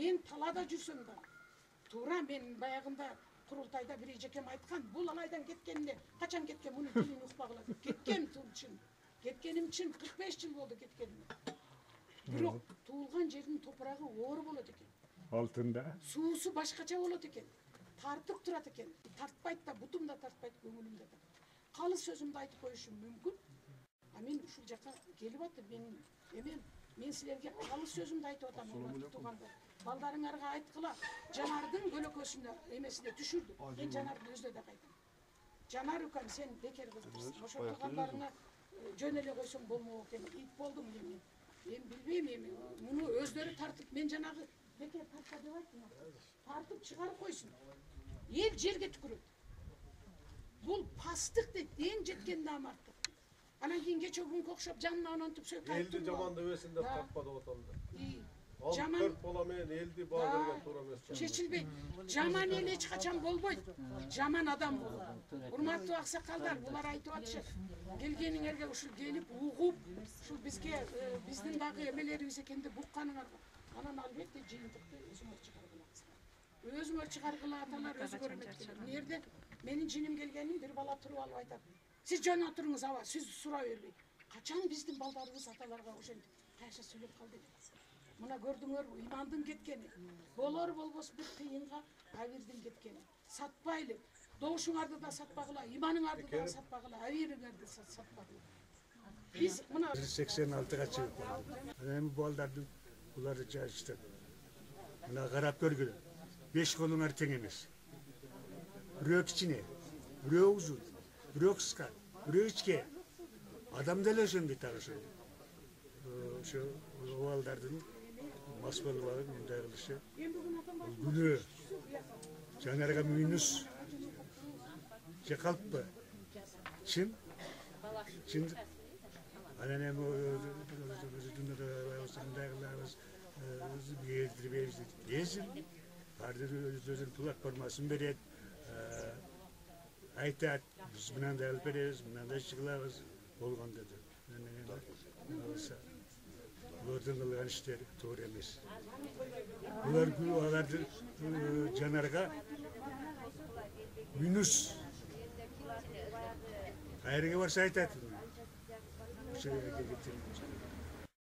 мен талада жүрсөм да туура мен баягында курултайда бир эжекем айткан, бул алайдан кеткенине качан кеткен, мунун тилин укпагыла деп. Кеткем чын. Кеткеним чын, 45 жыл болду кеткениме. Бирок туулган жердин топурагы оор болот экен. Алтында. Суусу башкача болот экен. Тартып турат экен. Тартпайт да, бутум да тартпайт, көңүлүм да. Калыс сөзүмдү айтып коюшум мүмкүн. А мен ушул жака келип атып, мен силерге калыс сөзүмдү айтып атам, урматтуу туугандар. Балдарыңарга айткыла, Жанардын көлөкөсүндө эмесине түшүрдү. Мен Жанарды өздөй да кайтам. Жанар укам, сен бекер кылдырсың. Ошо туугандарыңа жөн эле койсоң болмок экен. Ит болдум мен. Мен билбейм эми. Муну өздөрү тартып, мен жанагы бекер тартпа деп айттым. Тартып чыгарып койсун. Эл жерге түкүрөт. Бул пастык дейт, эң жеткен намартык. Анан кийин кече күнгө окшоп жанына ононтуп сөйкөп элди жаман дебесин деп таппа деп атам да. Жаман 4 бала менен элди баа берген туура эмес. чечилбейт. Жаман эл эч качан болбойт. Жаман адам болот. Урматтуу аксакалдар, булар айтып атышат. Келгениңерге ушул келип угуп, ушул бизге биздин дагы эмелерибиз экен деп укканыңарга. Анан албетте жыйынтыкты өзүңөр чыгаргыла. Өзүңөр чыгаргыла, аталар өзү көрөмөт келет. Мына жерде менин жиним келгенин бир бала туруп алып айтат. Сиз жөн отуруңуз, аба, сиз сурай бербей. Качан биздин балдарыбыз аталарга ошентип кайша сүйлөп калды деп. Мына көрдүңөрбү, имандын кеткени. Болор болбос бир кыйынга абирдин кеткени. Сатпайлы. Добушуңарды да сатпагыла, иманыңарды да сатпагыла, абириңерди сатпагыла. Биз мына 86-га чыгып калдым. Эми балдардын буларды жашты. Мына карап көргүлө. 5 колуңар тең эмес. Бирөө кичине, бирөө узун, бирөө кыска, бирөө ичке. Адам деле ошондой так ошо балдардын мас болуп алып мындай кылышы күнөө. Жанарга мүнүс. Же калппы? Чын? Чын. Анан эми мындай кылабыз, безин, баардыгы өздөрүнүн платформасын берет, айтат, биз мынандай алып беребиз, мынандай иш кылабыз, болгондо деп. Булардын кылган иштери туура эмес. Буларды Жанарга мүнүс. Кайерге барса айтат.